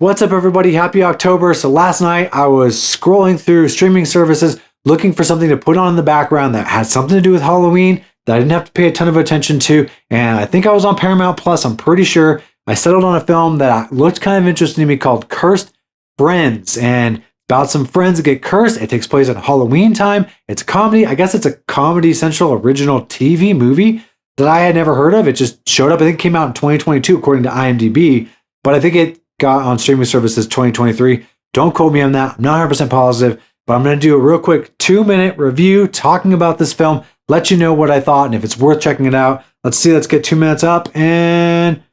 What's up, everybody? Happy October. So last night I was scrolling through streaming services looking for something to put on in the background that had something to do with Halloween that I didn't have to pay a ton of attention to. And I think I was on Paramount Plus. I'm pretty sure I settled on a film that looked kind of interesting to me called Cursed Friends. And about some friends that get cursed. It takes place at Halloween time. It's a comedy. I guess it's a Comedy Central original TV movie that I had never heard of. It just showed up. I think it came out in 2022 according to IMDb. But I think it got on streaming services 2023. Don't quote me on that. I'm not 100% positive, but I'm going to do a real quick 2-minute review talking about this film, let you know what I thought and if it's worth checking it out. Let's see. Let's get 2 minutes up and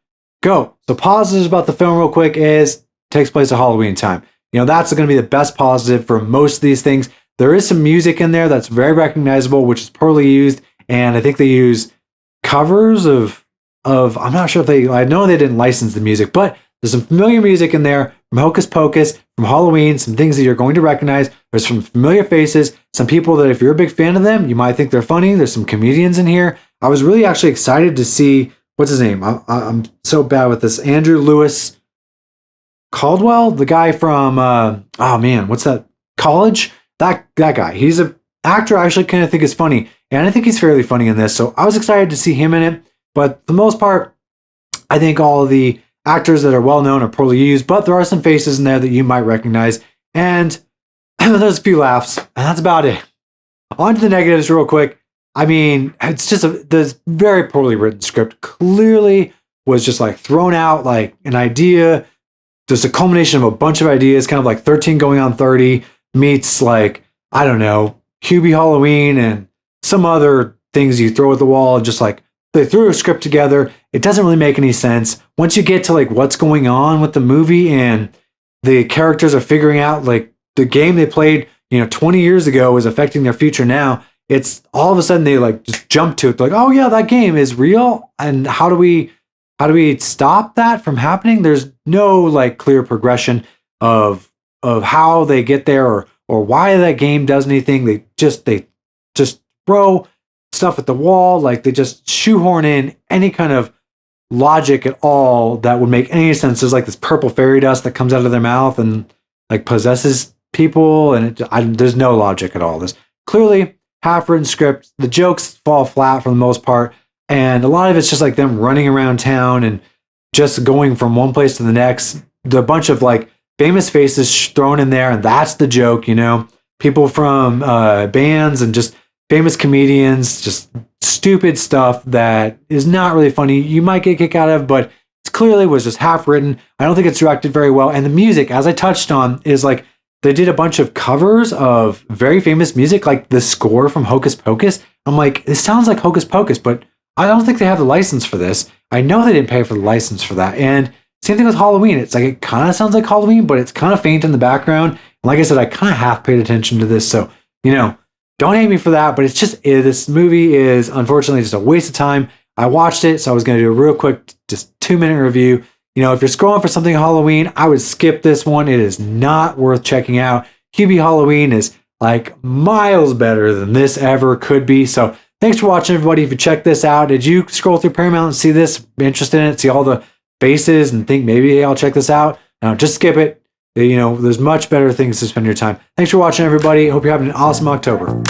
go. So positives about the film real quick is takes place at Halloween time. You know, that's going to be the best positive for most of these things. There is some music in there that's very recognizable, which is poorly used. And I think they use covers of I'm not sure if I know they didn't license the music, but there's some familiar music in there from Hocus Pocus, from Halloween, some things that you're going to recognize. There's some familiar faces, some people that if you're a big fan of them, you might think they're funny. There's some comedians in here. I was really actually excited to see, what's his name? I'm so bad with this. Andrew Lewis Caldwell, the guy from, what's that? College? That guy. He's an actor I actually kind of think is funny. And I think he's fairly funny in this. So I was excited to see him in it. But for the most part, I think all of the actors that are well known are poorly used, but there are some faces in there that you might recognize. And there's a few laughs, and that's about it. On to the negatives real quick. I mean, it's just this very poorly written script. Clearly was just like thrown out like an idea. There's a culmination of a bunch of ideas, kind of like 13 going on 30 meets like, I don't know, Hubie Halloween and some other things you throw at the wall. Just like they threw a script together. It doesn't really make any sense. Once you get to like what's going on with the movie and the characters are figuring out like the game they played, 20 years ago is affecting their future now. It's all of a sudden they like just jump to it. Like, oh yeah, that game is real. And how do we stop that from happening? There's no like clear progression of how they get there or why that game does anything. They just throw stuff at the wall. Like they just shoehorn in any kind of logic at all that would make any sense. There's like this purple fairy dust that comes out of their mouth and like possesses people. And there's no logic at all. There's clearly half-written script. The jokes fall flat for the most part. And a lot of it's just like them running around town and just going from one place to the next. The bunch of like famous faces thrown in there, and that's the joke, people from bands and just famous comedians, just stupid stuff that is not really funny. You might get a kick out of, but it clearly was just half written. I don't think it's directed very well. And the music, as I touched on, is like they did a bunch of covers of very famous music, like the score from Hocus Pocus. I'm like, this sounds like Hocus Pocus, but I don't think they have the license for this. I know they didn't pay for the license for that. And same thing with Halloween. It's like, it kind of sounds like Halloween, but it's kind of faint in the background. And like I said, I kind of half paid attention to this. So, don't hate me for that, but it's just, this movie is unfortunately just a waste of time. I watched it, so I was going to do a real quick, just 2-minute review. If you're scrolling for something Halloween, I would skip this one. It is not worth checking out. Hubie Halloween is like miles better than this ever could be. So thanks for watching, everybody. If you check this out, did you scroll through Paramount and see this, be interested in it, see all the faces and think maybe hey, I'll check this out? No, just skip it. There's much better things to spend your time. Thanks for watching, everybody. Hope you're having an awesome October.